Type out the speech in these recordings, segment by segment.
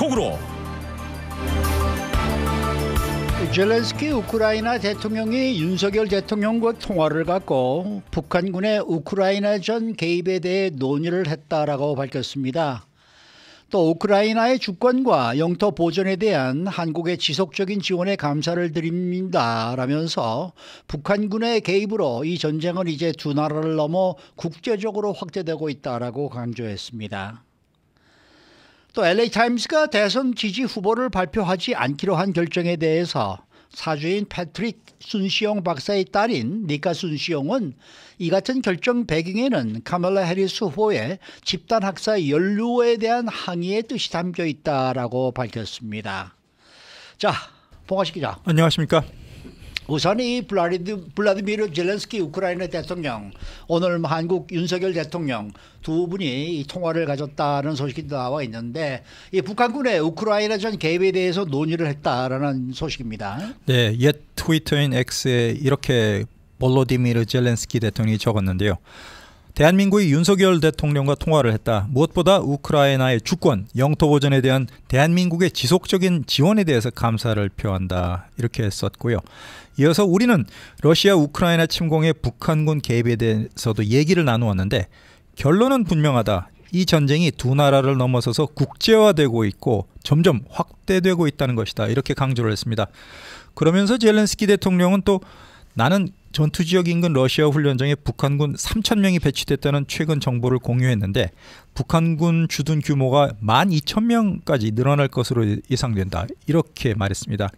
속으로. 젤렌스키 우크라이나 대통령이 윤석열 대통령과 통화를 갖고 북한군의 우크라이나전 개입에 대해 논의를 했다라고 밝혔습니다. 또 우크라이나의 주권과 영토 보존에 대한 한국의 지속적인 지원에 감사를 드립니다라면서 북한군의 개입으로 이 전쟁은 이제 두 나라를 넘어 국제적으로 확대되고 있다라고 강조했습니다. 또 LA타임스가 대선 지지 후보를 발표하지 않기로 한 결정에 대해서 사주인 패트릭 순시용 박사의 딸인 니카 순시용은 이 같은 결정 배경에는 카멀라 해리스 후보의 집단 학살 연루에 대한 항의의 뜻이 담겨 있다라고 밝혔습니다. 자, 봉화식 기자. 안녕하십니까? 우선 이 블라디미르 젤렌스키 우크라이나 대통령, 오늘 한국 윤석열 대통령 두 분이 이 통화를 가졌다는 소식이 나와 있는데 이 북한군의 우크라이나전 개입에 대해서 논의를 했다라는 소식입니다. 네, 옛 트위터인 X에 이렇게 볼로디미르 젤렌스키 대통령이 적었는데요. 대한민국이 윤석열 대통령과 통화를 했다. 무엇보다 우크라이나의 주권, 영토 보존에 대한 대한민국의 지속적인 지원에 대해서 감사를 표한다. 이렇게 썼고요. 이어서 우리는 러시아 우크라이나 침공의 북한군 개입에 대해서도 얘기를 나누었는데 결론은 분명하다. 이 전쟁이 두 나라를 넘어서서 국제화되고 있고 점점 확대되고 있다는 것이다. 이렇게 강조를 했습니다. 그러면서 젤렌스키 대통령은 또 나는 전투지역 인근 러시아 훈련장에 북한군 3,000명이 배치됐다는 최근 정보를 공유했는데 북한군 주둔 규모가 12,000명까지 늘어날 것으로 예상된다. 이렇게 말했습니다.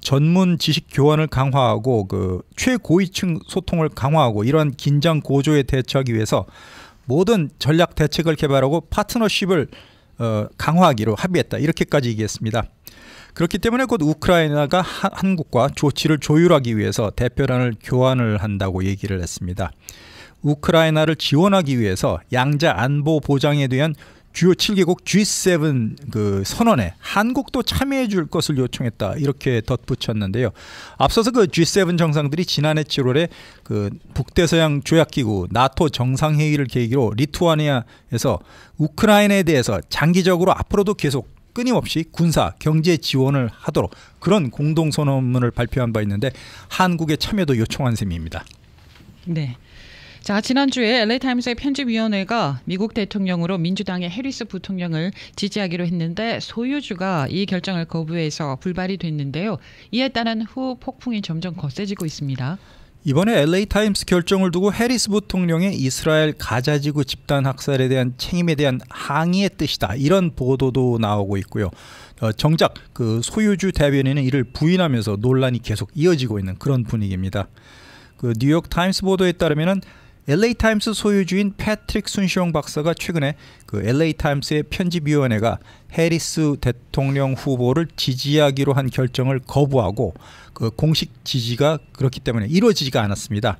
전문 지식 교환을 강화하고 최고위층 소통을 강화하고 이러한 긴장 고조에 대처하기 위해서 모든 전략 대책을 개발하고 파트너십을 강화하기로 합의했다. 이렇게까지 얘기했습니다. 그렇기 때문에 곧 우크라이나가 한국과 조치를 조율하기 위해서 대표단을 교환을 한다고 얘기를 했습니다. 우크라이나를 지원하기 위해서 양자 안보 보장에 대한 주요 7개국 G7 선언에 한국도 참여해 줄 것을 요청했다. 이렇게 덧붙였는데요. 앞서서 G7 정상들이 지난해 7월에 북대서양 조약기구 나토 정상회의를 계기로 리투아니아에서 우크라이나에 대해서 장기적으로 앞으로도 계속 끊임없이 군사, 경제 지원을 하도록 그런 공동선언문을 발표한 바 있는데 한국의 참여도 요청한 셈입니다. 네. 자, 지난주에 LA타임스의 편집위원회가 미국 대통령으로 민주당의 해리스 부통령을 지지하기로 했는데 소유주가 이 결정을 거부해서 불발이 됐는데요. 이에 따른 후 폭풍이 점점 거세지고 있습니다. 이번에 LA타임스 결정을 두고 해리스 부통령의 이스라엘 가자지구 집단 학살에 대한 책임에 대한 항의의 뜻이다. 이런 보도도 나오고 있고요. 정작 소유주 대변인은 이를 부인하면서 논란이 계속 이어지고 있는 그런 분위기입니다. 뉴욕타임스 보도에 따르면 LA타임스 소유주인 패트릭 순시용 박사가 최근에 LA타임스의 편집위원회가 해리스 대통령 후보를 지지하기로 한 결정을 거부하고 공식 지지가 그렇기 때문에 이루어지지가 않았습니다.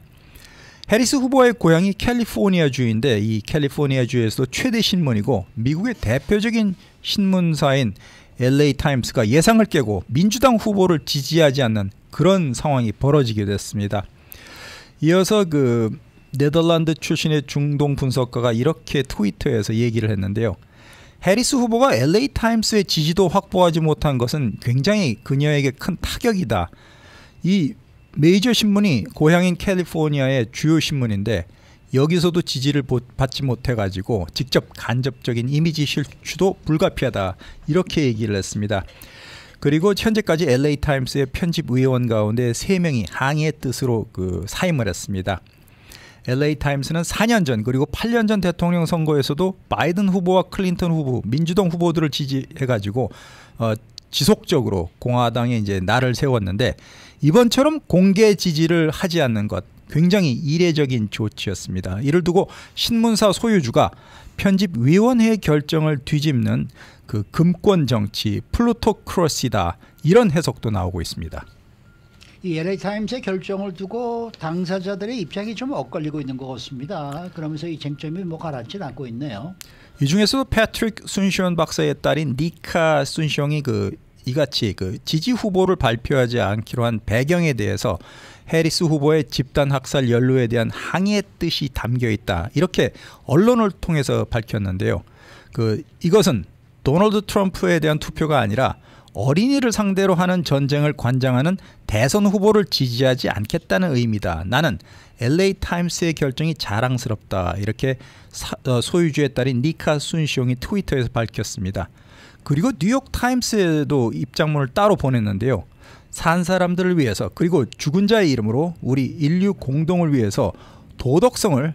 해리스 후보의 고향이 캘리포니아주인데 이 캘리포니아주에서도 최대 신문이고 미국의 대표적인 신문사인 LA타임스가 예상을 깨고 민주당 후보를 지지하지 않는 그런 상황이 벌어지게 됐습니다. 이어서 네덜란드 출신의 중동 분석가가 이렇게 트위터에서 얘기를 했는데요. 해리스 후보가 LA타임스의 지지도 확보하지 못한 것은 굉장히 그녀에게 큰 타격이다. 이 메이저 신문이 고향인 캘리포니아의 주요 신문인데 여기서도 지지를 받지 못해가지고 직접 간접적인 이미지 실추도 불가피하다. 이렇게 얘기를 했습니다. 그리고 현재까지 LA타임스의 편집위원 가운데 3명이 항의의 뜻으로 사임을 했습니다. LA타임스는 4년 전 그리고 8년 전 대통령 선거에서도 바이든 후보와 클린턴 후보, 민주당 후보들을 지지해가지고 지속적으로 공화당에 이제 날을 세웠는데 이번처럼 공개 지지를 하지 않는 것 굉장히 이례적인 조치였습니다. 이를 두고 신문사 소유주가 편집위원회의 결정을 뒤집는 금권 정치, 플루토크러시다 이런 해석도 나오고 있습니다. 이 LA타임스의 결정을 두고 당사자들의 입장이 좀 엇갈리고 있는 것 같습니다. 그러면서 이 쟁점이 가라앉지 않고 있네요. 이 중에서도 패트릭 순시온 박사의 딸인 니카 순시용이 이같이 지지 후보를 발표하지 않기로 한 배경에 대해서 해리스 후보의 집단 학살 연루에 대한 항의의 뜻이 담겨 있다. 이렇게 언론을 통해서 밝혔는데요. 이것은 도널드 트럼프에 대한 투표가 아니라 어린이를 상대로 하는 전쟁을 관장하는 대선 후보를 지지하지 않겠다는 의미다. 나는 LA 타임스의 결정이 자랑스럽다. 이렇게 소유주의 딸인 니카 순시용이 트위터에서 밝혔습니다. 그리고 뉴욕 타임스에도 입장문을 따로 보냈는데요. 산 사람들을 위해서 그리고 죽은 자의 이름으로 우리 인류 공동을 위해서 도덕성을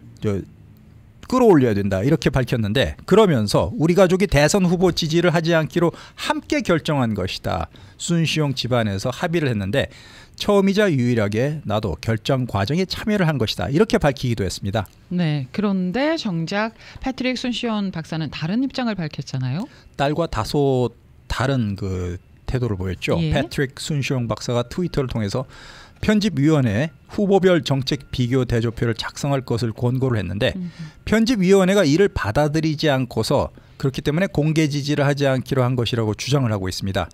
끌어올려야 된다 이렇게 밝혔는데, 그러면서 우리 가족이 대선 후보 지지를 하지 않기로 함께 결정한 것이다. 순시용 집안에서 합의를 했는데 처음이자 유일하게 나도 결정 과정에 참여를 한 것이다 이렇게 밝히기도 했습니다. 네, 그런데 정작 패트릭 순시온 박사는 다른 입장을 밝혔잖아요. 딸과 다소 다른 그 태도를 보였죠. 예. 패트릭 순시용 박사가 트위터를 통해서 편집위원회에 후보별 정책 비교 대조표를 작성할 것을 권고를 했는데 편집위원회가 이를 받아들이지 않고서 그렇기 때문에 공개 지지를 하지 않기로 한 것이라고 주장을 하고 있습니다.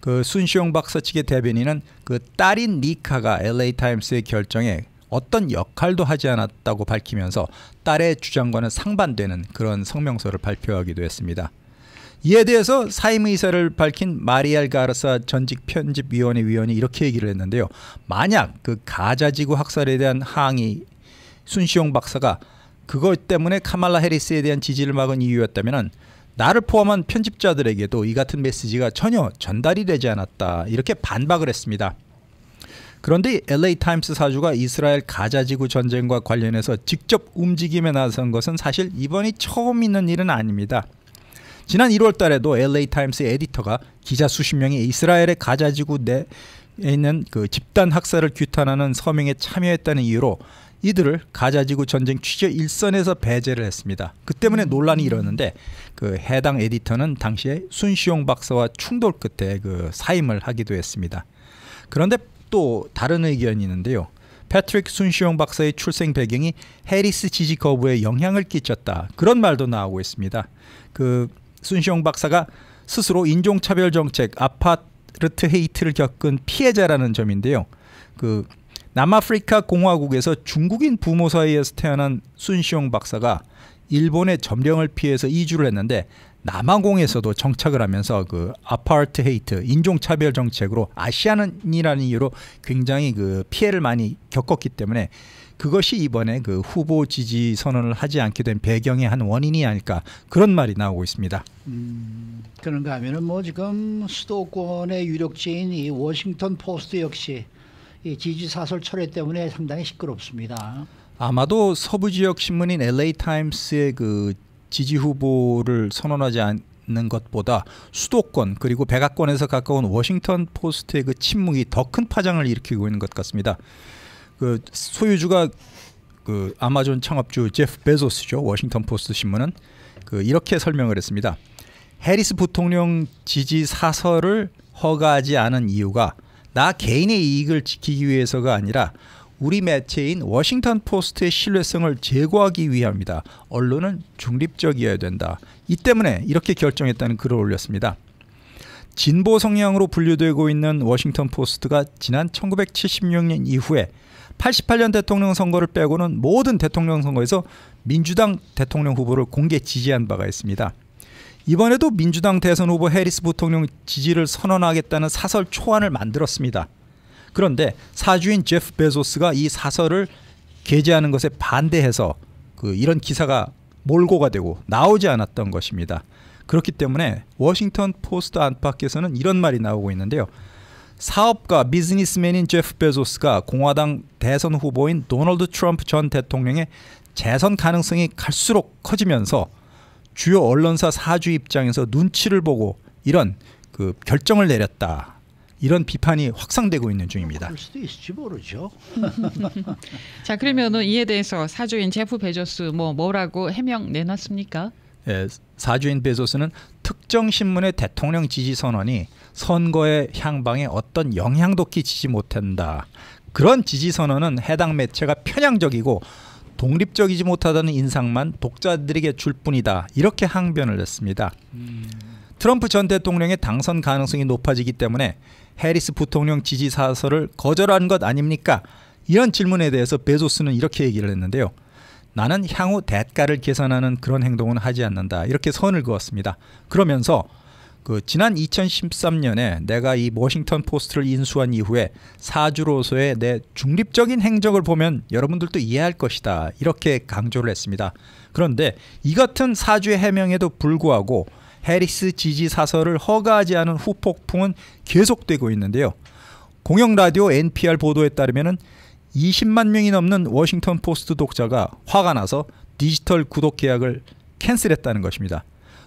그 순시용 박사 측의 대변인은 그 딸인 니카가 LA 타임스의 결정에 어떤 역할도 하지 않았다고 밝히면서 딸의 주장과는 상반되는 그런 성명서를 발표하기도 했습니다. 이에 대해서 사임 의사를 밝힌 마리알 가르사 전직 편집위원회 위원이 이렇게 얘기를 했는데요. 만약 그 가자지구 학살에 대한 항의 순시용 박사가 그것 때문에 카말라 해리스에 대한 지지를 막은 이유였다면 나를 포함한 편집자들에게도 이 같은 메시지가 전혀 전달이 되지 않았다 이렇게 반박을 했습니다. 그런데 LA 타임스 사주가 이스라엘 가자지구 전쟁과 관련해서 직접 움직임에 나선 것은 사실 이번이 처음 있는 일은 아닙니다. 지난 1월 달에도 LA 타임스 에디터가 기자 수십 명이 이스라엘의 가자지구 내에 있는 그 집단 학살을 규탄하는 서명에 참여했다는 이유로 이들을 가자지구 전쟁 취재 일선에서 배제를 했습니다. 그 때문에 논란이 일었는데 그 해당 에디터는 당시에 순시용 박사와 충돌 끝에 그 사임을 하기도 했습니다. 그런데 또 다른 의견이 있는데요. 패트릭 순시용 박사의 출생 배경이 해리스 지지 거부에 영향을 끼쳤다. 그런 말도 나오고 있습니다. 그 순시용 박사가 스스로 인종차별 정책, 아파르트 헤이트를 겪은 피해자라는 점인데요. 그 남아프리카 공화국에서 중국인 부모 사이에서 태어난 순시용 박사가 일본의 점령을 피해서 이주를 했는데 남아공에서도 정착을 하면서 그 아파르트 헤이트, 인종차별 정책으로 아시아인이라는 이유로 굉장히 그 피해를 많이 겪었기 때문에 그것이 이번에 그 후보 지지 선언을 하지 않게 된 배경의 한 원인이 아닐까 그런 말이 나오고 있습니다. 그런가 하면은 뭐 지금 수도권의 유력지인 이 워싱턴 포스트 역시 이 지지 사설 철회 때문에 상당히 시끄럽습니다. 아마도 서부 지역 신문인 LA 타임스의 그 지지 후보를 선언하지 않는 것보다 수도권 그리고 백악관에서 가까운 워싱턴 포스트의 그 침묵이 더 큰 파장을 일으키고 있는 것 같습니다. 그 소유주가 그 아마존 창업주 제프 베조스죠. 워싱턴 포스트 신문은 그 이렇게 설명을 했습니다. 해리스 부통령 지지 사설을 허가하지 않은 이유가 나 개인의 이익을 지키기 위해서가 아니라 우리 매체인 워싱턴 포스트의 신뢰성을 제고하기 위함이다. 언론은 중립적이어야 된다. 이 때문에 이렇게 결정했다는 글을 올렸습니다. 진보 성향으로 분류되고 있는 워싱턴 포스트가 지난 1976년 이후에 88년 대통령 선거를 빼고는 모든 대통령 선거에서 민주당 대통령 후보를 공개 지지한 바가 있습니다. 이번에도 민주당 대선 후보 해리스 부통령 지지를 선언하겠다는 사설 초안을 만들었습니다. 그런데 사주인 제프 베조스가 이 사설을 게재하는 것에 반대해서 이런 기사가 몰고가 되고 나오지 않았던 것입니다. 그렇기 때문에 워싱턴 포스트 안팎에서는 이런 말이 나오고 있는데요. 사업가 비즈니스맨인 제프 베조스가 공화당 대선 후보인 도널드 트럼프 전 대통령의 재선 가능성이 갈수록 커지면서 주요 언론사 사주 입장에서 눈치를 보고 이런 그 결정을 내렸다. 이런 비판이 확산되고 있는 중입니다. 그럴 수도 있을지 모르죠. 자, 그러면은 이에 대해서 사주인 제프 베조스 뭐라고 해명 내놨습니까? 예, 사주인 베조스는 특정 신문의 대통령 지지 선언이 선거의 향방에 어떤 영향도 끼치지 못한다. 그런 지지 선언은 해당 매체가 편향적이고 독립적이지 못하다는 인상만 독자들에게 줄 뿐이다. 이렇게 항변을 했습니다. 트럼프 전 대통령의 당선 가능성이 높아지기 때문에 해리스 부통령 지지 사설을 거절한 것 아닙니까? 이런 질문에 대해서 베조스는 이렇게 얘기를 했는데요. 나는 향후 대가를 계산하는 그런 행동은 하지 않는다. 이렇게 선을 그었습니다. 그러면서 지난 2013년에 내가 이 워싱턴 포스트를 인수한 이후에 사주로서의 내 중립적인 행적을 보면 여러분들도 이해할 것이다. 이렇게 강조를 했습니다. 그런데 이 같은 사주의 해명에도 불구하고 해리스 지지 사설을 허가하지 않은 후폭풍은 계속되고 있는데요. 공영라디오 NPR 보도에 따르면 20만 명이 넘는 워싱턴 포스트 독자가 화가 나서 디지털 구독 계약을 캔슬했다는 것입니다.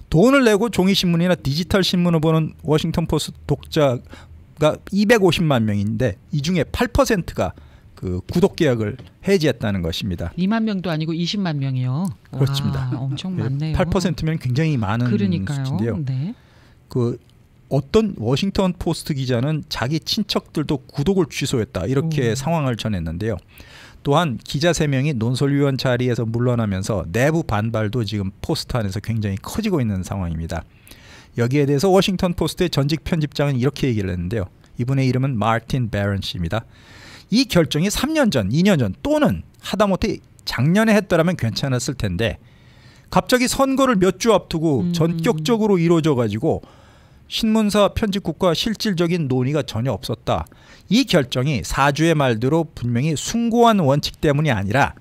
돈을 내고 종이신문이나 디지털 신문을 보는 워싱턴 포스트 독자가 250만 명인데 이 중에 8%가 구독 계약을 해지했다는 것입니다. 2만 명도 아니고 20만 명이요. 그렇습니다. 와, 엄청 많네요. 8%면 굉장히 많은 그러니까요. 수치인데요. 네. 어떤 워싱턴 포스트 기자는 자기 친척들도 구독을 취소했다. 이렇게 상황을 전했는데요. 또한 기자 3명이 논설위원 자리에서 물러나면서 내부 반발도 지금 포스트 안에서 굉장히 커지고 있는 상황입니다. 여기에 대해서 워싱턴 포스트의 전직 편집장은 이렇게 얘기를 했는데요. 이분의 이름은 마틴 베런 씨입니다. 이 결정이 3년 전, 2년 전 또는 하다못해 작년에 했더라면 괜찮았을 텐데 갑자기 선거를 몇 주 앞두고 전격적으로 이루어져 가지고 신문사 편집국과 실질적인 논의가 전혀 없었다. 이 결정이 사주의 말대로 분명히 숭고한 원칙 때문이 아니라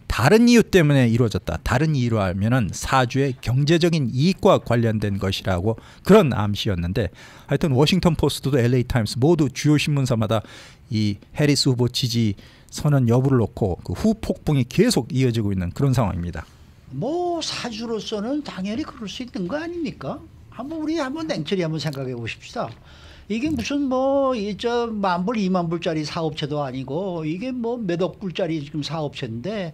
다른 이유 때문에 이루어졌다. 다른 이유로 하면은 사주의 경제적인 이익과 관련된 것이라고 그런 암시였는데 하여튼 워싱턴 포스트도 LA 타임스 모두 주요 신문사마다 이 해리스 후보 지지 선언 여부를 놓고 후폭풍이 계속 이어지고 있는 그런 상황입니다. 뭐 사주로서는 당연히 그럴 수 있는 거 아닙니까? 우리 한번 냉철히 한번 생각해 보십시다. 이게 무슨 저 10,000불, 20,000불짜리 사업체도 아니고 이게 몇억 불짜리 지금 사업체인데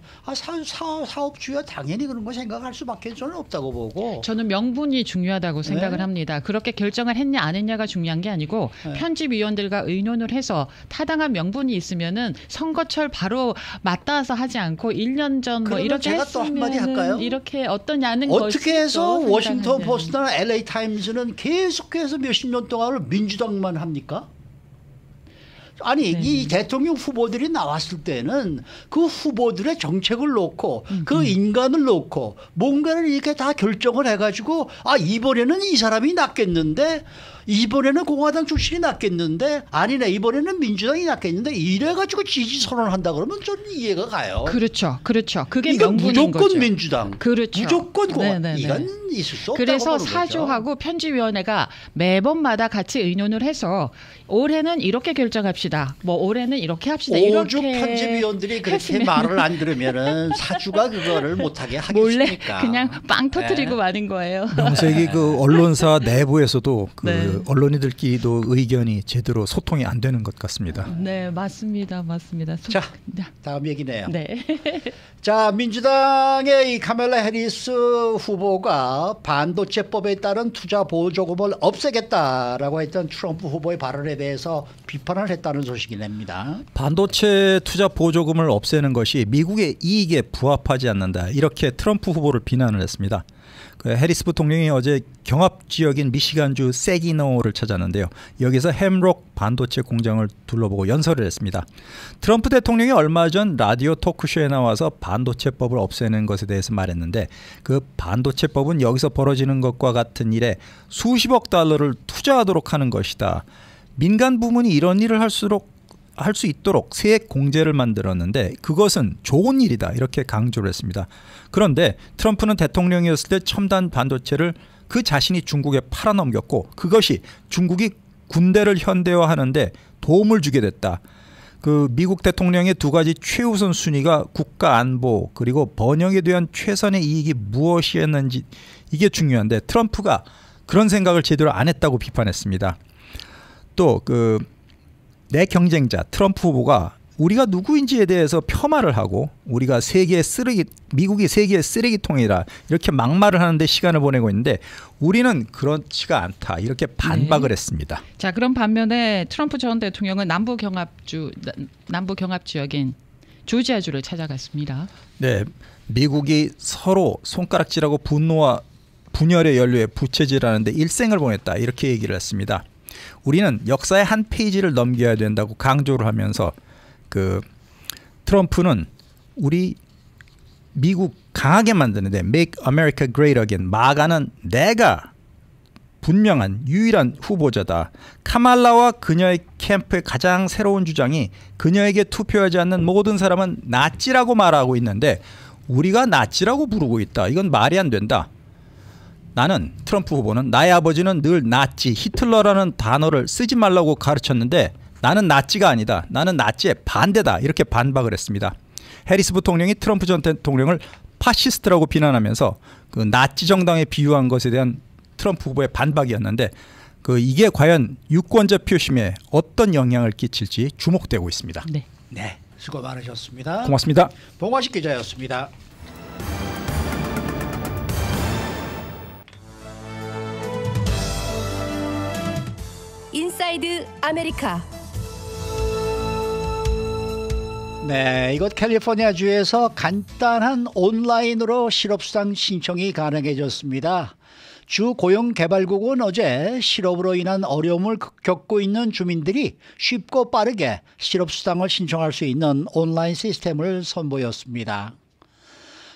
사업주야 당연히 그런 거 생각할 수밖에 저는 없다고 보고. 저는 명분이 중요하다고 생각을 네. 합니다. 그렇게 결정을 했냐 안 했냐가 중요한 게 아니고 네. 편집위원들과 의논을 해서 타당한 명분이 있으면은 선거철 바로 맞닿아서 하지 않고 1년 전 이렇게 제가 또 한마디 할까요? 이렇게 어떠냐는 어떻게 해서 것이죠, 워싱턴 생각하면. 포스트나 LA 타임즈는 계속해서 몇십 년 동안을 민주당만 합니까? 아니 이 대통령 후보들이 나왔을 때는 그 후보들의 정책을 놓고 그 인간을 놓고 뭔가를 이렇게 다 결정을 해가지고 이번에는 이 사람이 낫겠는데 이번에는 공화당 출신이 낫겠는데 아니네 이번에는 민주당이 낫겠는데 이래가지고 지지 선언한다 그러면 저는 이해가 가요. 그렇죠. 그게 이건 명분인 무조건 거죠. 민주당. 그렇죠. 무조건 공화당. 네네네. 이건 있을 수 없다고 그래서 보는 거죠. 사주하고 편집위원회가 매번마다 같이 의논을 해서 올해는 이렇게 결정합시다. 올해는 이렇게 합시다. 오죽 이렇게 편집위원들이 그렇게 했으면 말을 안 들으면은 사주가 그거를 못하게 몰래 하겠습니까? 그냥 빵 터뜨리고 네. 마는 거예요. 명색이 언론사 내부에서도 네. 언론인들끼리도 의견이 제대로 소통이 안 되는 것 같습니다. 네, 맞습니다. 자, 다음 얘기네요. 네. 자, 민주당의 이 카멜라 해리스 후보가 반도체법에 따른 투자 보조금을 없애겠다라고 했던 트럼프 후보의 발언에 대해서 비판을 했다는 소식이 냅니다. 반도체 투자 보조금을 없애는 것이 미국의 이익에 부합하지 않는다. 이렇게 트럼프 후보를 비난을 했습니다. 해리스 부통령이 어제 경합 지역인 미시간주 세기노를 찾았는데요. 여기서 햄록 반도체 공장을 둘러보고 연설을 했습니다. 트럼프 대통령이 얼마 전 라디오 토크쇼에 나와서 반도체법을 없애는 것에 대해서 말했는데 그 반도체법은 여기서 벌어지는 것과 같은 일에 수십억 달러를 투자하도록 하는 것이다. 민간 부문이 이런 일을 할 수 있도록 세액 공제를 만들었는데 그것은 좋은 일이다 이렇게 강조를 했습니다. 그런데 트럼프는 대통령이었을 때 첨단 반도체를 그 자신이 중국에 팔아넘겼고 그것이 중국이 군대를 현대화하는데 도움을 주게 됐다. 미국 대통령의 두 가지 최우선 순위가 국가 안보 그리고 번영에 대한 최선의 이익이 무엇이었는지 이게 중요한데 트럼프가 그런 생각을 제대로 안 했다고 비판했습니다. 또 내 경쟁자 트럼프 후보가 우리가 누구인지에 대해서 폄하를 하고 우리가 미국이 세계의 쓰레기통이라 이렇게 막말을 하는데 시간을 보내고 있는데 우리는 그렇지가 않다 이렇게 반박을 했습니다. 자, 그럼 반면에 트럼프 전 대통령은 남부 경합 지역인 조지아주를 찾아갔습니다. 네, 미국이 서로 손가락질하고 분노와 분열의 연료에 부채질하는데 일생을 보냈다 이렇게 얘기를 했습니다. 우리는 역사의 한 페이지를 넘겨야 된다고 강조를 하면서 트럼프는 우리 미국 강하게 만드는데 Make America Great Again 마가는 내가 분명한 유일한 후보자다. 카말라와 그녀의 캠프의 가장 새로운 주장이 그녀에게 투표하지 않는 모든 사람은 나치라고 말하고 있는데 우리가 나치라고 부르고 있다. 이건 말이 안 된다. 나는 트럼프 후보는 나의 아버지는 늘 나치, 히틀러라는 단어를 쓰지 말라고 가르쳤는데 나는 나치가 아니다. 나는 나치의 반대다. 이렇게 반박을 했습니다. 해리스 부통령이 트럼프 전 대통령을 파시스트라고 비난하면서 그 나치 정당에 비유한 것에 대한 트럼프 후보의 반박이었는데 이게 과연 유권자 표심에 어떤 영향을 끼칠지 주목되고 있습니다. 네. 네, 수고 많으셨습니다. 고맙습니다. 봉화식 기자였습니다. 인사이드 아메리카. 네, 이곳 캘리포니아주에서 간단한 온라인으로 실업수당 신청이 가능해졌습니다. 주 고용개발국은 어제 실업으로 인한 어려움을 겪고 있는 주민들이 쉽고 빠르게 실업수당을 신청할 수 있는 온라인 시스템을 선보였습니다.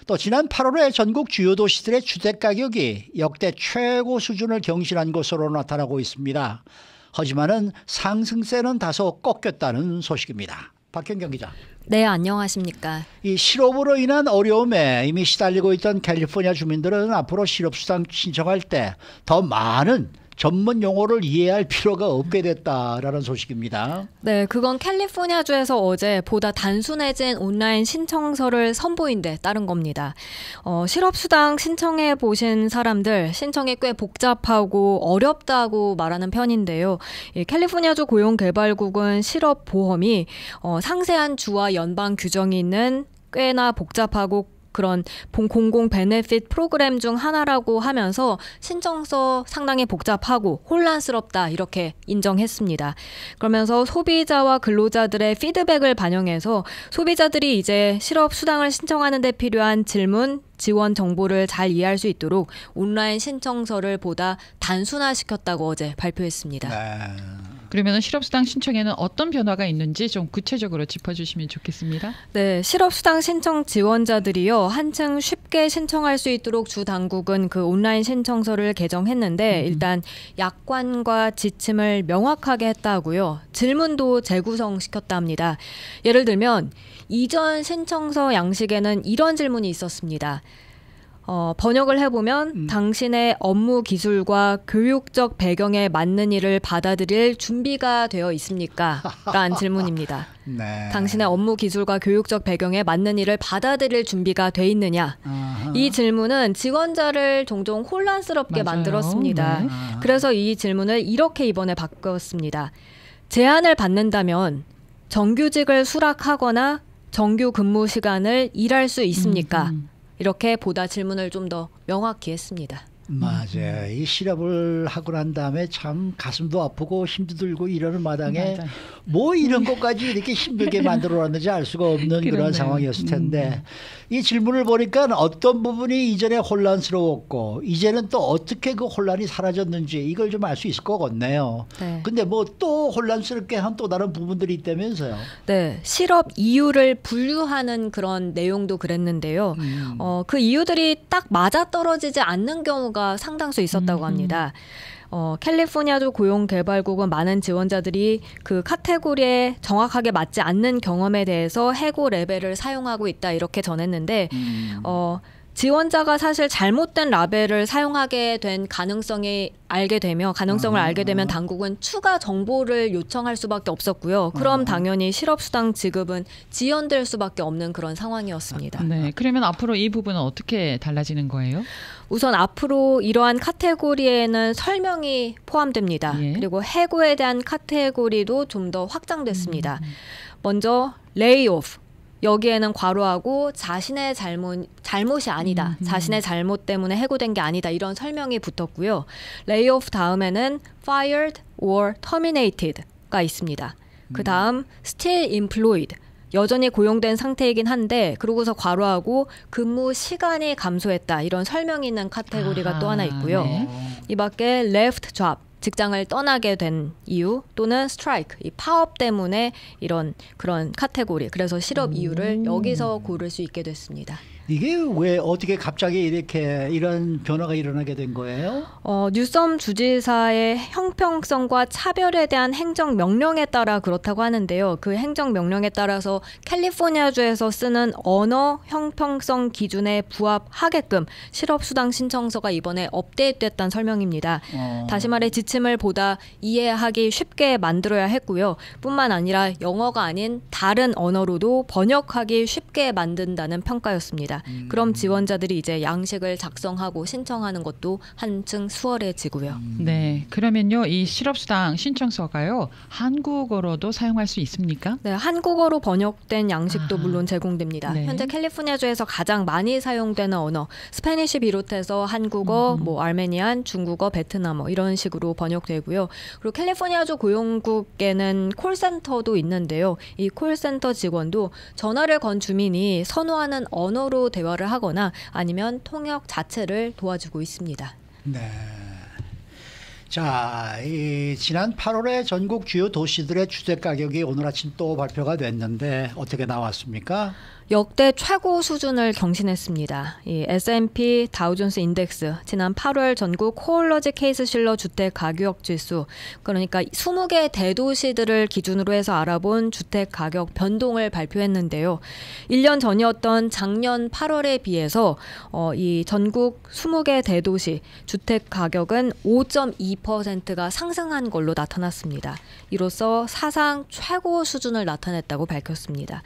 또 지난 8월에 전국 주요 도시들의 주택가격이 역대 최고 수준을 경신한 것으로 나타나고 있습니다. 하지만은 상승세는 다소 꺾였다는 소식입니다. 박현경 기자. 네, 안녕하십니까. 이 실업으로 인한 어려움에 이미 시달리고 있던 캘리포니아 주민들은 앞으로 실업수당 신청할 때 더 많은 전문 용어를 이해할 필요가 없게 됐다라는 소식입니다. 네, 그건 캘리포니아주에서 어제 보다 단순해진 온라인 신청서를 선보인 데 따른 겁니다. 실업수당 신청해 보신 사람들 신청이 꽤 복잡하고 어렵다고 말하는 편인데요. 이 캘리포니아주 고용개발국은 실업보험이 상세한 주와 연방 규정이 있는 꽤나 복잡하고 그런 공공 베네핏 프로그램 중 하나라고 하면서 신청서 상당히 복잡하고 혼란스럽다 이렇게 인정했습니다. 그러면서 소비자와 근로자들의 피드백을 반영해서 소비자들이 이제 실업수당을 신청하는 데 필요한 질문, 지원 정보를 잘 이해할 수 있도록 온라인 신청서를 보다 단순화시켰다고 어제 발표했습니다. 네. 그러면 실업수당 신청에는 어떤 변화가 있는지 좀 구체적으로 짚어주시면 좋겠습니다. 네, 실업수당 신청 지원자들이요 한층 쉽게 신청할 수 있도록 주 당국은 그 온라인 신청서를 개정했는데 일단 약관과 지침을 명확하게 했다고요. 질문도 재구성시켰다 합니다. 예를 들면 이전 신청서 양식에는 이런 질문이 있었습니다. 번역을 해보면 당신의 업무 기술과 교육적 배경에 맞는 일을 받아들일 준비가 되어 있습니까? 라는 질문입니다. 네. 당신의 업무 기술과 교육적 배경에 맞는 일을 받아들일 준비가 돼 있느냐? 이 질문은 지원자를 종종 혼란스럽게 맞아요. 만들었습니다. 네. 그래서 이 질문을 이렇게 이번에 바꿨습니다. 제안을 받는다면 정규직을 수락하거나 정규 근무 시간을 일할 수 있습니까? 이렇게 보다 질문을 좀 더 명확히 했습니다. 맞아요. 이 실업을 하고 난 다음에 참 가슴도 아프고 힘도 들고 이러는 마당에 맞아요. 뭐 이런 것까지 이렇게 힘들게 만들어놨는지 알 수가 없는 그런 그러네요. 상황이었을 텐데 이 질문을 보니까 어떤 부분이 이전에 혼란스러웠고 이제는 또 어떻게 그 혼란이 사라졌는지 이걸 좀 알 수 있을 것 같네요. 네. 근데 뭐 또 혼란스럽게 한 또 다른 부분들이 있다면서요. 네, 실업 이유를 분류하는 그런 내용도 그랬는데요. 그 이유들이 딱 맞아떨어지지 않는 경우가 상당수 있었다고 합니다. 캘리포니아주 고용개발국은 많은 지원자들이 그 카테고리에 정확하게 맞지 않는 경험에 대해서 해고 레벨을 사용하고 있다 이렇게 전했는데 지원자가 사실 잘못된 라벨을 사용하게 된 가능성을 알게 되면 당국은 추가 정보를 요청할 수밖에 없었고요. 그럼 당연히 실업수당 지급은 지연될 수밖에 없는 그런 상황이었습니다. 네, 그러면 앞으로 이 부분은 어떻게 달라지는 거예요? 우선 앞으로 이러한 카테고리에는 설명이 포함됩니다. 예. 그리고 해고에 대한 카테고리도 좀 더 확장됐습니다. 먼저 레이오프. 여기에는 괄호하고 자신의 잘못이 아니다. 자신의 잘못 때문에 해고된 게 아니다. 이런 설명이 붙었고요. 레이오프 다음에는 fired or terminated가 있습니다. 그 다음 still employed. 여전히 고용된 상태이긴 한데 그러고서 괄호하고 근무 시간이 감소했다. 이런 설명이 있는 카테고리가 또 하나 있고요. 네. 이 밖에 left job. 직장을 떠나게 된 이유 또는 스트라이크, 이 파업 때문에 이런 그런 카테고리, 그래서 실업 이유를 여기서 고를 수 있게 됐습니다. 이게 왜 어떻게 갑자기 이렇게 이런 변화가 일어나게 된 거예요? 뉴섬 주지사의 형평성과 차별에 대한 행정 명령에 따라 그렇다고 하는데요. 그 행정 명령에 따라서 캘리포니아주에서 쓰는 언어 형평성 기준에 부합하게끔 실업수당 신청서가 이번에 업데이트됐다는 설명입니다. 다시 말해 지침을 보다 이해하기 쉽게 만들어야 했고요. 뿐만 아니라 영어가 아닌 다른 언어로도 번역하기 쉽게 만든다는 평가였습니다. 그럼 지원자들이 이제 양식을 작성하고 신청하는 것도 한층 수월해지고요. 네, 그러면요 이 실업수당 신청서가요 한국어로도 사용할 수 있습니까? 네, 한국어로 번역된 양식도 물론 제공됩니다. 네. 현재 캘리포니아주에서 가장 많이 사용되는 언어, 스페니쉬 비롯해서 한국어, 아르메니안, 중국어, 베트남어 이런 식으로 번역되고요. 그리고 캘리포니아주 고용국에는 콜센터도 있는데요. 이 콜센터 직원도 전화를 건 주민이 선호하는 언어로 대화를 하거나 아니면 통역 자체를 도와주고 있습니다. 네. 자, 지난 8월에 전국 주요 도시들의 주택 가격이 오늘 아침 또 발표가 됐는데 어떻게 나왔습니까? 역대 최고 수준을 경신했습니다. 이 S&P 다우존스 인덱스 지난 8월 전국 코올러지 케이스 실러 주택 가격 지수 그러니까 20개 대도시들을 기준으로 해서 알아본 주택 가격 변동을 발표했는데요. 1년 전이었던 작년 8월에 비해서 이 전국 20개 대도시 주택 가격은 5.2%가 상승한 걸로 나타났습니다. 이로써 사상 최고 수준을 나타냈다고 밝혔습니다.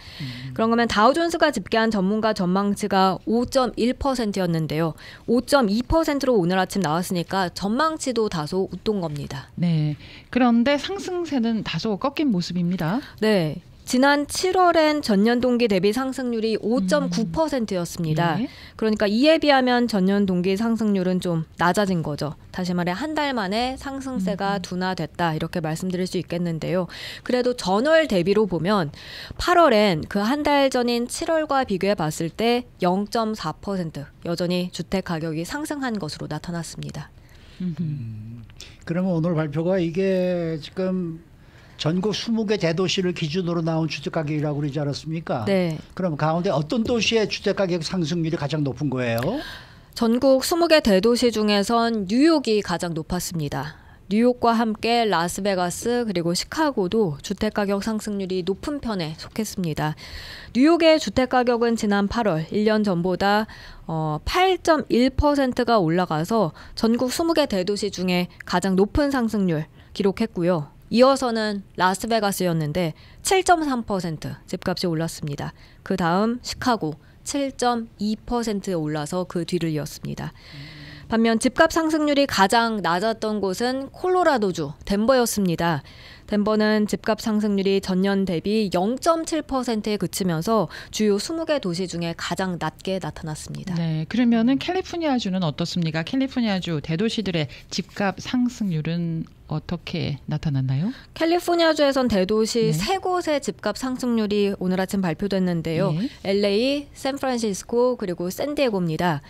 그런 거면 다우존스가 집계한 전문가 전망치가 5.1%였는데요. 5.2%로 오늘 아침 나왔으니까 전망치도 다소 웃돈 겁니다. 네, 그런데 상승세는 다소 꺾인 모습입니다. 네. 지난 7월엔 전년 동기 대비 상승률이 5.9%였습니다. 네. 그러니까 이에 비하면 전년 동기 상승률은 좀 낮아진 거죠. 다시 말해 한 달 만에 상승세가 둔화됐다 이렇게 말씀드릴 수 있겠는데요. 그래도 전월 대비로 보면 8월엔 그 한 달 전인 7월과 비교해 봤을 때 0.4% 여전히 주택 가격이 상승한 것으로 나타났습니다. 그러면 오늘 발표가 이게 지금 전국 20개 대도시를 기준으로 나온 주택가격이라고 그러지 않았습니까? 네. 그럼 가운데 어떤 도시의 주택가격 상승률이 가장 높은 거예요? 전국 20개 대도시 중에선 뉴욕이 가장 높았습니다. 뉴욕과 함께 라스베가스 그리고 시카고도 주택가격 상승률이 높은 편에 속했습니다. 뉴욕의 주택가격은 지난 8월 1년 전보다 8.1%가 올라가서 전국 20개 대도시 중에 가장 높은 상승률 기록했고요. 이어서는 라스베가스였는데 7.3% 집값이 올랐습니다. 그 다음 시카고 7.2% 올라서 그 뒤를 이었습니다. 반면 집값 상승률이 가장 낮았던 곳은 콜로라도주 덴버였습니다. 덴버는 집값 상승률이 전년 대비 0.7%에 그치면서 주요 20개 도시 중에 가장 낮게 나타났습니다. 네, 그러면은 캘리포니아주는 어떻습니까? 캘리포니아주 대도시들의 집값 상승률은 어떻게 나타났나요? 캘리포니아주에선 대도시 네. 세 곳의 집값 상승률이 오늘 아침 발표됐는데요. 네. LA, 샌프란시스코 그리고 샌디에고입니다.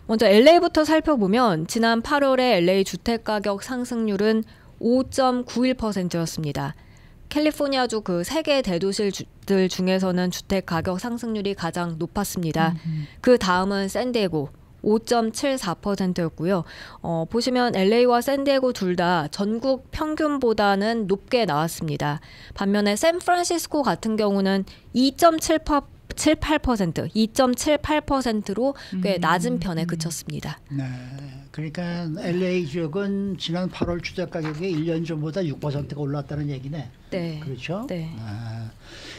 먼저 LA부터 살펴보면 지난 8월에 LA 주택가격 상승률은 5.91%였습니다. 캘리포니아주 그 세 개 대도시들 중에서는 주택 가격 상승률이 가장 높았습니다. 그 다음은 샌디에고 5.74%였고요. 보시면 LA와 샌디에고 둘 다 전국 평균보다는 높게 나왔습니다. 반면에 샌프란시스코 같은 경우는 2.78%로 꽤 낮은 편에 그쳤습니다. 네. 그러니까 LA 지역은 지난 8월 주택 가격이 1년 전보다 6%가 올랐다는 얘기네. 네. 그렇죠? 네.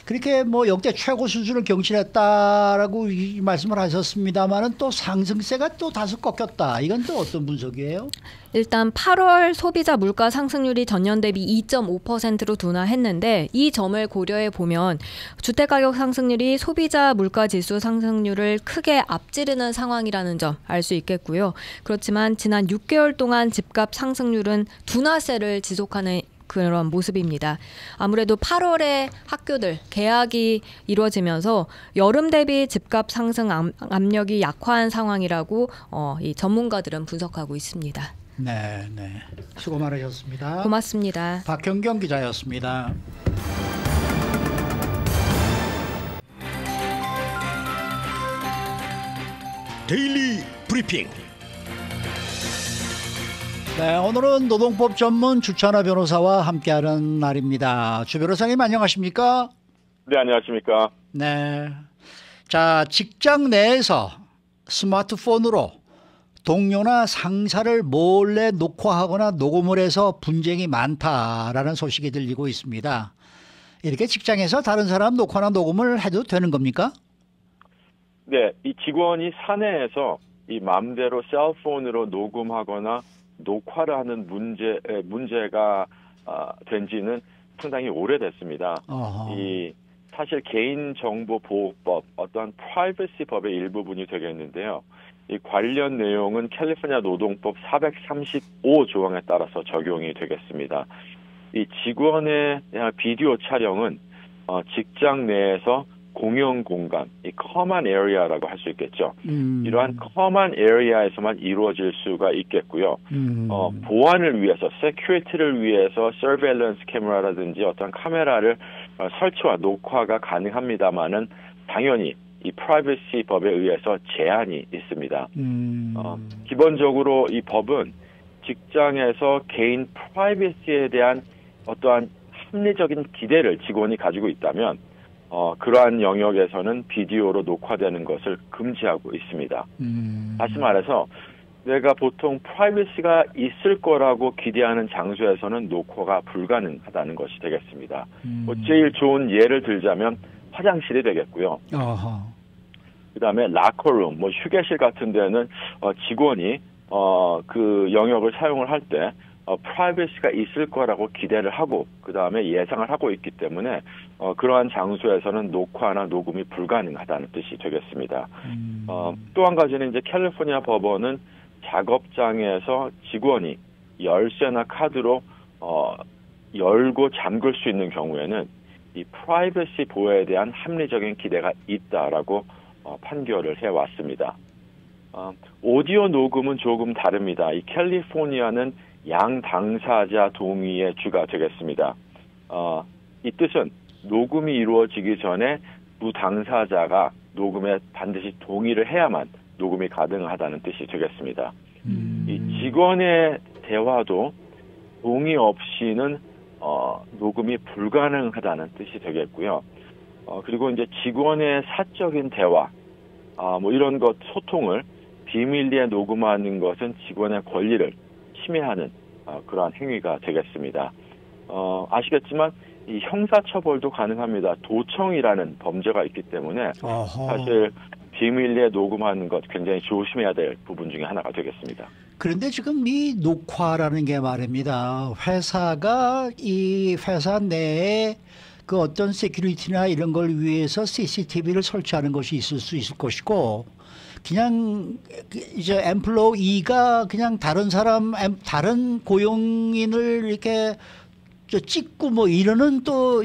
그렇게 뭐 역대 최고 수준을 경신했다라고 이 말씀을 하셨습니다만은 또 상승세가 또 다소 꺾였다. 이건 또 어떤 분석이에요? 일단 8월 소비자 물가 상승률이 전년 대비 2.5%로 둔화했는데 이 점을 고려해 보면 주택가격 상승률이 소비자 물가 지수 상승률을 크게 앞지르는 상황이라는 점 알 수 있겠고요. 그렇지만 지난 6개월 동안 집값 상승률은 둔화세를 지속하는 그런 모습입니다. 아무래도 8월에 학교들 개학이 이루어지면서 여름 대비 집값 상승 압력이 약화한 상황이라고 이 전문가들은 분석하고 있습니다. 네, 네. 수고 많으셨습니다. 고맙습니다. 박경경 기자였습니다. 데일리 브리핑. 네, 오늘은 노동법 전문 주찬호 변호사와 함께하는 날입니다. 주 변호사님 안녕하십니까? 네, 안녕하십니까? 네. 자, 직장 내에서 스마트폰으로 동료나 상사를 몰래 녹화하거나 녹음을 해서 분쟁이 많다라는 소식이 들리고 있습니다. 이렇게 직장에서 다른 사람 녹화나 녹음을 해도 되는 겁니까? 네, 이 직원이 사내에서 이 마음대로 셀폰으로 녹음하거나 녹화를 하는 문제가 된 지는 상당히 오래됐습니다. 이 사실 개인정보보호법, 어떠한 프라이버시법의 일부분이 되겠는데요. 이 관련 내용은 캘리포니아 노동법 435 조항에 따라서 적용이 되겠습니다. 이 직원의 비디오 촬영은 직장 내에서 공용 공간, 이 common area라고 할 수 있겠죠. 이러한 common area에서만 이루어질 수가 있겠고요. 보안을 위해서, security를 위해서 surveillance camera라든지 어떤 카메라를 설치와 녹화가 가능합니다만은 당연히 이 privacy 법에 의해서 제한이 있습니다. 기본적으로 이 법은 직장에서 개인 프라이버시에 대한 어떠한 합리적인 기대를 직원이 가지고 있다면 그러한 영역에서는 비디오로 녹화되는 것을 금지하고 있습니다. 다시 말해서 내가 보통 프라이버시가 있을 거라고 기대하는 장소에서는 녹화가 불가능하다는 것이 되겠습니다. 제일 좋은 예를 들자면 화장실이 되겠고요. 그다음에 라커룸, 휴게실 같은 데는 직원이 그 영역을 사용을 할 때 프라이버시가 있을 거라고 기대를 하고 그다음에 예상을 하고 있기 때문에 그러한 장소에서는 녹화나 녹음이 불가능하다는 뜻이 되겠습니다. 또 한 가지는 이제 캘리포니아 법원은 작업장에서 직원이 열쇠나 카드로 열고 잠글 수 있는 경우에는 이 프라이버시 보호에 대한 합리적인 기대가 있다라고 판결을 해왔습니다. 오디오 녹음은 조금 다릅니다. 이 캘리포니아는 양 당사자 동의의 주가 되겠습니다. 이 뜻은 녹음이 이루어지기 전에 두 당사자가 녹음에 반드시 동의를 해야만 녹음이 가능하다는 뜻이 되겠습니다. 이 직원의 대화도 동의 없이는 녹음이 불가능하다는 뜻이 되겠고요. 그리고 이제 직원의 사적인 대화, 이런 것 소통을 비밀리에 녹음하는 것은 직원의 권리를 침해하는 그러한 행위가 되겠습니다. 아시겠지만 이 형사처벌도 가능합니다. 도청이라는 범죄가 있기 때문에 사실 비밀리에 녹음하는 것 굉장히 조심해야 될 부분 중에 하나가 되겠습니다. 그런데 지금 이 녹화라는 게 말입니다. 회사가 이 회사 내에 그 어떤 세큐리티나 이런 걸 위해서 CCTV를 설치하는 것이 있을 수 있을 것이고 그냥 이제 엠플로이가 그냥 다른 고용인을 이렇게 찍고 이러는 또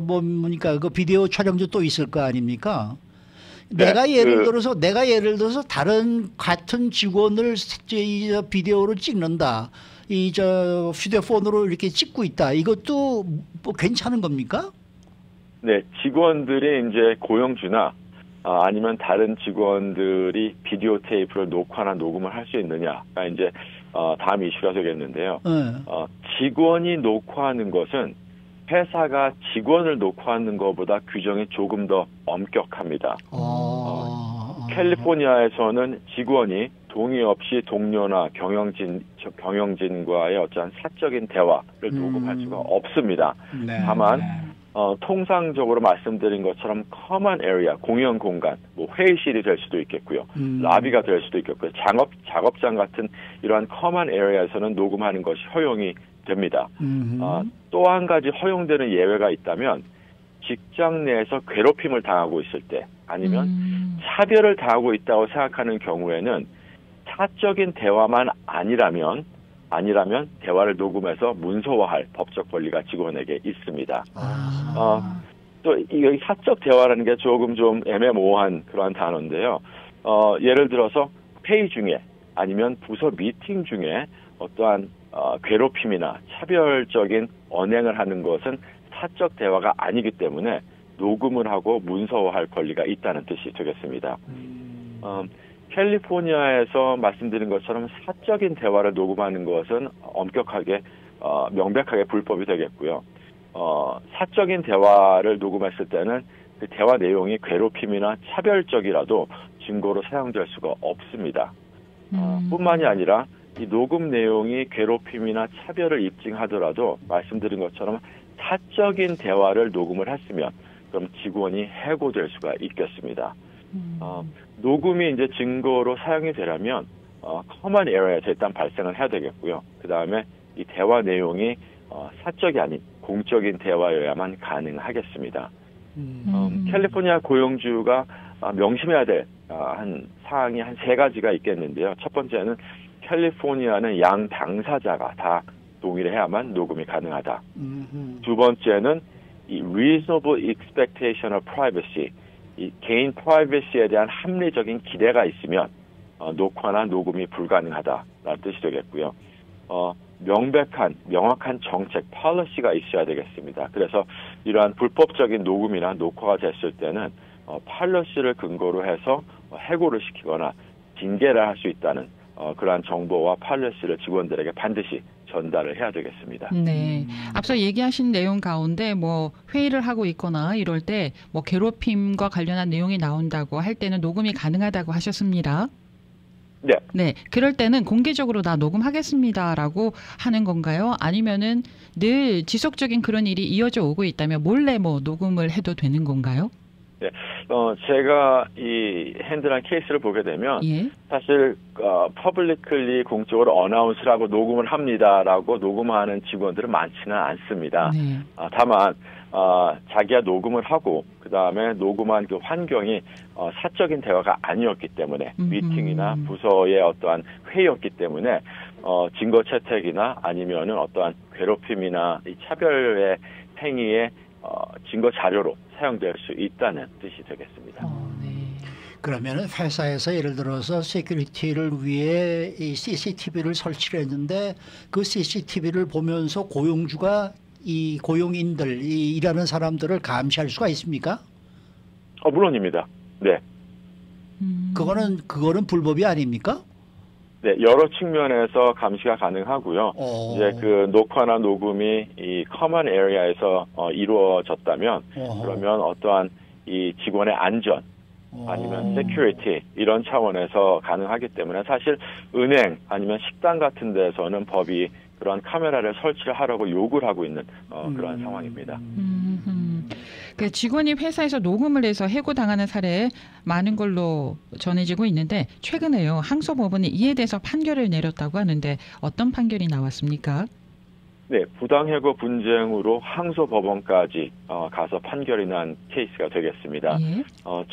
뭡니까 그 비디오 촬영도 또 있을 거 아닙니까? 네, 내가 예를 들어서 다른 같은 직원을 비디오로 찍는다. 휴대폰으로 이렇게 찍고 있다. 이것도 괜찮은 겁니까? 네, 직원들이 이제 고용주나 아니면 다른 직원들이 비디오 테이프를 녹화나 녹음을 할 수 있느냐가 이제 다음 이슈가 되겠는데요. 직원이 녹화하는 것은 회사가 직원을 녹화하는 것보다 규정이 조금 더 엄격합니다. 캘리포니아에서는 직원이 동의 없이 동료나 경영진과의 어떠한 사적인 대화를 녹음할 수가 없습니다. 네. 다만 통상적으로 말씀드린 것처럼 common area, 공용 공간, 회의실이 될 수도 있겠고요. 라비가 될 수도 있겠고요. 작업장 같은 이러한 common area에서는 녹음하는 것이 허용이 됩니다. 또 한 가지 허용되는 예외가 있다면 직장 내에서 괴롭힘을 당하고 있을 때 아니면 차별을 당하고 있다고 생각하는 경우에는 사적인 대화만 아니라면 대화를 녹음해서 문서화할 법적 권리가 직원에게 있습니다. 또 여기 사적 대화라는 게 조금 좀 애매모호한 그러한 단어인데요. 예를 들어서 회의 중에 아니면 부서 미팅 중에 어떠한 괴롭힘이나 차별적인 언행을 하는 것은 사적 대화가 아니기 때문에 녹음을 하고 문서화할 권리가 있다는 뜻이 되겠습니다. 캘리포니아에서 말씀드린 것처럼 사적인 대화를 녹음하는 것은 엄격하게 명백하게 불법이 되겠고요. 사적인 대화를 녹음했을 때는 그 대화 내용이 괴롭힘이나 차별적이라도 증거로 사용될 수가 없습니다. 뿐만이 아니라 이 녹음 내용이 괴롭힘이나 차별을 입증하더라도 말씀드린 것처럼 사적인 대화를 녹음을 했으면 그럼 직원이 해고될 수가 있겠습니다. 녹음이 이제 증거로 사용이 되려면 커먼 에러에서 일단 발생을 해야 되겠고요. 그 다음에 이 대화 내용이 사적이 아닌 공적인 대화여야만 가능하겠습니다. 캘리포니아 고용주가 명심해야 될 한 사항이 한 3가지가 있겠는데요. 첫 번째는 캘리포니아는 양 당사자가 다 동의를 해야만 녹음이 가능하다. 두 번째는 이 reasonable expectation of privacy, 이 개인 프라이버시에 대한 합리적인 기대가 있으면 녹화나 녹음이 불가능하다라는 뜻이 되겠고요. 명확한 정책, policy가 있어야 되겠습니다. 그래서 이러한 불법적인 녹음이나 녹화가 됐을 때는 policy를 근거로 해서 해고를 시키거나 징계를 할 수 있다는 그러한 정보와 policy를 직원들에게 반드시 전달을 해야 되겠습니다. 네. 앞서 얘기하신 내용 가운데 뭐 회의를 하고 있거나 이럴 때 뭐 괴롭힘과 관련한 내용이 나온다고 할 때는 녹음이 가능하다고 하셨습니다. 네. 네. 그럴 때는 공개적으로 나 녹음하겠습니다라고 하는 건가요? 아니면은 늘 지속적인 그런 일이 이어져 오고 있다면 몰래 뭐 녹음을 해도 되는 건가요? 네. 제가 이 핸들한 케이스를 보게 되면 예. 사실 퍼블리클리 공적으로 어나운스를 하고 녹음을 합니다라고 녹음하는 직원들은 많지는 않습니다. 네. 다만 자기가 녹음을 하고 그 다음에 녹음한 그 환경이 사적인 대화가 아니었기 때문에 미팅이나 부서의 어떠한 회의였기 때문에 증거 채택이나 아니면은 어떠한 괴롭힘이나 이 차별의 행위의 증거 자료로 사용될 수 있다는 뜻이 되겠습니다. 네. 그러면 회사에서 예를 들어서 세큐리티를 위해 이 CCTV를 설치를 했는데 그 CCTV를 보면서 고용주가 이 고용인들, 이 일하는 사람들을 감시할 수가 있습니까? 물론입니다. 네. 그거는 불법이 아닙니까? 네, 여러 측면에서 감시가 가능하고요. 이제 그 녹화나 녹음이 이 커먼 에리아에서 이루어졌다면 그러면 어떠한 이 직원의 안전 아니면 세큐리티 이런 차원에서 가능하기 때문에 사실 은행 아니면 식당 같은 데서는 법이 그런 카메라를 설치를 하라고 요구를 하고 있는 그런 상황입니다. 그 직원이 회사에서 녹음을 해서 해고당하는 사례 많은 걸로 전해지고 있는데 최근에요. 항소법원이 이에 대해서 판결을 내렸다고 하는데 어떤 판결이 나왔습니까? 네, 부당해고 분쟁으로 항소법원까지 가서 판결이 난 케이스가 되겠습니다. 예.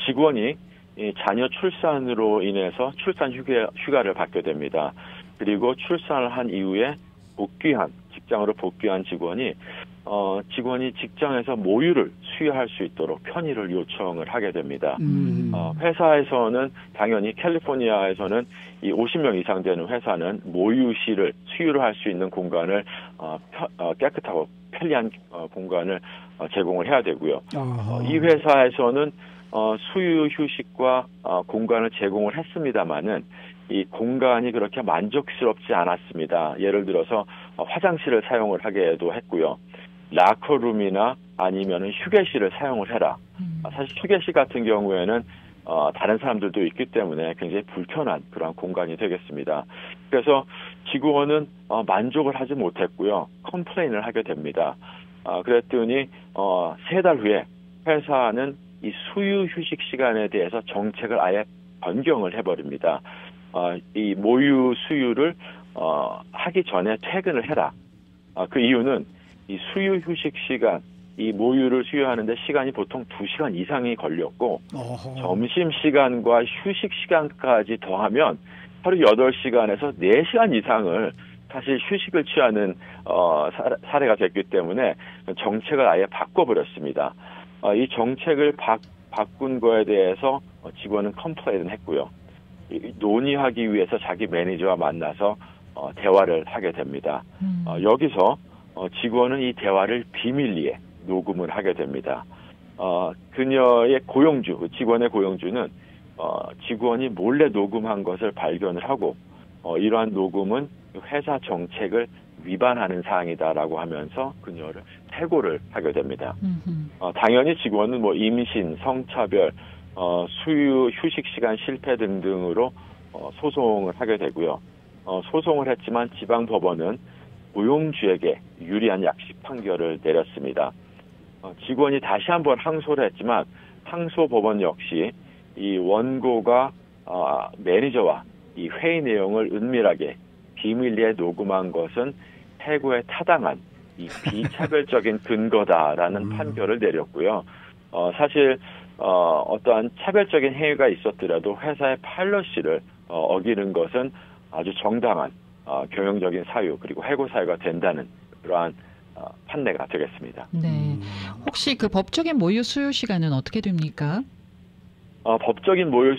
직원이 이 자녀 출산으로 인해서 출산 휴가를 받게 됩니다. 그리고 출산을 한 이후에 직장으로 복귀한 직원이 직장에서 모유를 수유할 수 있도록 편의를 요청을 하게 됩니다. 회사에서는 당연히 캘리포니아에서는 이 50명 이상 되는 회사는 수유를 할 수 있는 공간을 깨끗하고 편리한 공간을 제공을 해야 되고요. 이 회사에서는 수유 휴식과 공간을 제공을 했습니다마는 이 공간이 그렇게 만족스럽지 않았습니다. 예를 들어서 화장실을 사용을 하게도 했고요. 라커룸이나 아니면은 휴게실을 사용을 해라. 사실 휴게실 같은 경우에는 다른 사람들도 있기 때문에 굉장히 불편한 그런 공간이 되겠습니다. 그래서 직원은 만족을 하지 못했고요. 컴플레인을 하게 됩니다. 그랬더니 3달 후에 회사는 이 수유 휴식 시간에 대해서 정책을 아예 변경을 해버립니다. 이 모유 수유를 하기 전에 퇴근을 해라. 그 이유는 이 수유 휴식 시간, 이 모유를 수유하는데 시간이 보통 2시간 이상이 걸렸고 점심 시간과 휴식 시간까지 더하면 하루 8시간에서 4시간 이상을 사실 휴식을 취하는 사례가 됐기 때문에 정책을 아예 바꿔버렸습니다. 이 정책을 바꾼 거에 대해서 직원은 컴플레인을 했고요. 논의하기 위해서 자기 매니저와 만나서 대화를 하게 됩니다. 여기서 직원은 이 대화를 비밀리에 녹음을 하게 됩니다. 그녀의 직원의 고용주는 직원이 몰래 녹음한 것을 발견을 하고 이러한 녹음은 회사 정책을 위반하는 사항이다라고 하면서 그녀를 해고를 하게 됩니다. 당연히 직원은 뭐 임신, 성차별, 수유, 휴식 시간 실패 등등으로 소송을 하게 되고요. 소송을 했지만 지방법원은 고용주에게 유리한 약식 판결을 내렸습니다. 직원이 다시 한번 항소를 했지만 항소법원 역시 이 원고가 매니저와 이 회의 내용을 은밀하게 비밀리에 녹음한 것은 해고에 타당한 이 비차별적인 근거다라는 판결을 내렸고요. 사실 어떠한 차별적인 행위가 있었더라도 회사의 팔러시를 어기는 것은 아주 정당한 경영적인 사유 그리고 해고 사유가 된다는 그러한 판례가 되겠습니다. 네. 혹시 그 법적인 모유 수유 시간은 어떻게 됩니까? 법적인 모유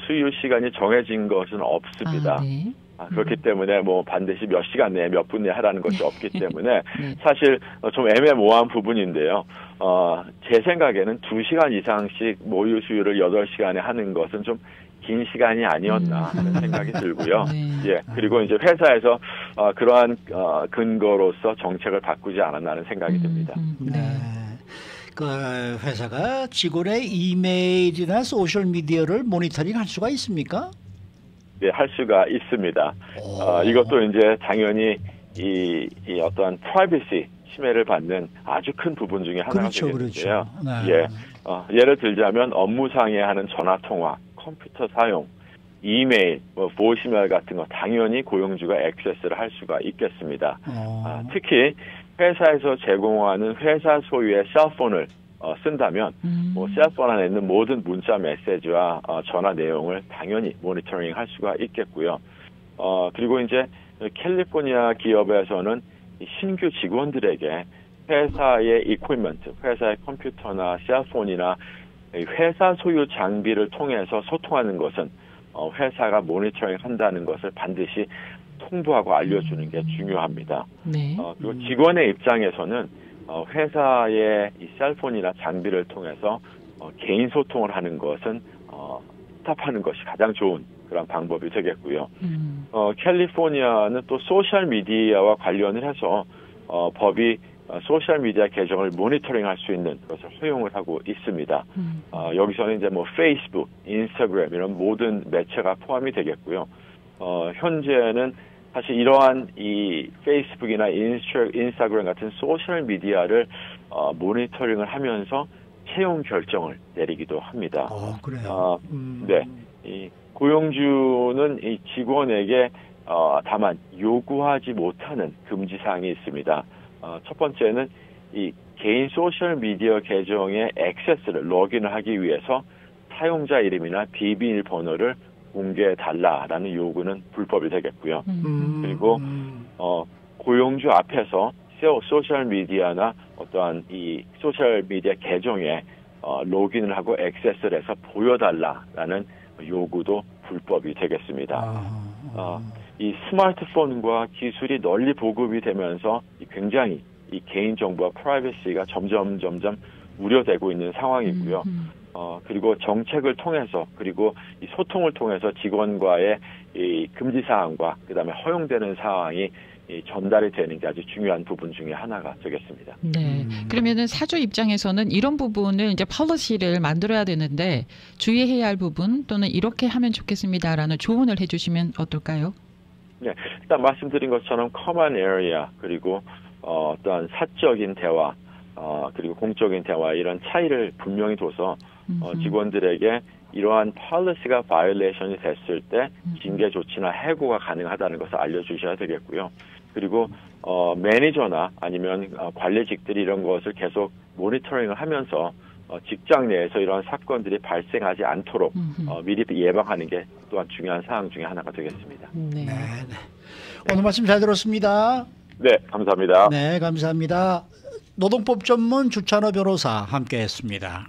수유 시간이 정해진 것은 없습니다. 네. 그렇기 때문에 뭐 반드시 몇 시간 내에 몇 분 내에 하라는 것이 없기 때문에 네. 사실 좀 애매모호한 부분인데요. 제 생각에는 2시간 이상씩 모유 수유를 8시간에 하는 것은 좀 긴 시간이 아니었나 하는 생각이 들고요. 네. 예, 그리고 이제 회사에서 그러한 근거로서 정책을 바꾸지 않았나 하는 생각이 듭니다. 네. 그 회사가 직원의 이메일이나 소셜 미디어를 모니터링할 수가 있습니까? 네, 할 수가 있습니다. 이것도 이제 당연히 이 어떠한 프라이버시 침해를 받는 아주 큰 부분 중에 하나가 되겠는데요. 그렇죠. 네. 예, 예를 들자면 업무상에 하는 전화 통화, 컴퓨터 사용, 이메일, 보이스메일 같은 거 당연히 고용주가 액세스를 할 수가 있겠습니다. 특히 회사에서 제공하는 회사 소유의 셀폰을 쓴다면 셀폰 안에 있는 모든 문자 메시지와 전화 내용을 당연히 모니터링 할 수가 있겠고요. 그리고 이제 캘리포니아 기업에서는 신규 직원들에게 회사의 이퀴먼트, 회사의 컴퓨터나 셀폰이나 회사 소유 장비를 통해서 소통하는 것은 회사가 모니터링 한다는 것을 반드시 통보하고 알려주는 게 중요합니다. 네. 그리고 직원의 입장에서는 회사의 이 셀폰이나 장비를 통해서 개인 소통을 하는 것은 스탑하는 것이 가장 좋은 그런 방법이 되겠고요. 캘리포니아는 또 소셜 미디어와 관련을 해서 법이 소셜 미디어 계정을 모니터링할 수 있는 것을 허용을 하고 있습니다. 여기서는 이제 뭐 페이스북, 인스타그램 이런 모든 매체가 포함이 되겠고요. 현재는 사실 이러한 이 페이스북이나 인스타그램 같은 소셜 미디어를 모니터링을 하면서 채용 결정을 내리기도 합니다. 그래요. 네, 이 고용주는 이 직원에게 다만 요구하지 못하는 금지 사항이 있습니다. 첫 번째는 이 개인 소셜 미디어 계정의 액세스를 로그인을 하기 위해서 사용자 이름이나 비밀번호를 공개해 달라라는 요구는 불법이 되겠고요. 그리고 고용주 앞에서 소셜 미디어나 어떠한 이 소셜 미디어 계정에 로그인을 하고 액세스를 해서 보여달라라는 요구도 불법이 되겠습니다. 이 스마트폰과 기술이 널리 보급이 되면서 굉장히 이 개인정보와 프라이버시가 점점 우려되고 있는 상황이고요. 그리고 정책을 통해서 그리고 이 소통을 통해서 직원과의 이 금지 사항과 그다음에 허용되는 사항이 이 전달이 되는 게 아주 중요한 부분 중에 하나가 되겠습니다. 네. 그러면은 사주 입장에서는 이런 부분을 이제 폴리시를 만들어야 되는데 주의해야 할 부분 또는 이렇게 하면 좋겠습니다라는 조언을 해주시면 어떨까요? 네, 일단 말씀드린 것처럼 커먼 에리아 그리고 어떤 사적인 대화 그리고 공적인 대화 이런 차이를 분명히 둬서 직원들에게 이러한 폴리시가 바이올레이션이 됐을 때 징계 조치나 해고가 가능하다는 것을 알려주셔야 되겠고요. 그리고 매니저나 아니면 관리직들이 이런 것을 계속 모니터링을 하면서 직장 내에서 이런 사건들이 발생하지 않도록 미리 예방하는 게 또한 중요한 사항 중에 하나가 되겠습니다. 네. 네. 오늘 말씀 잘 들었습니다. 네, 감사합니다. 네, 감사합니다. 노동법 전문 주찬호 변호사 함께했습니다.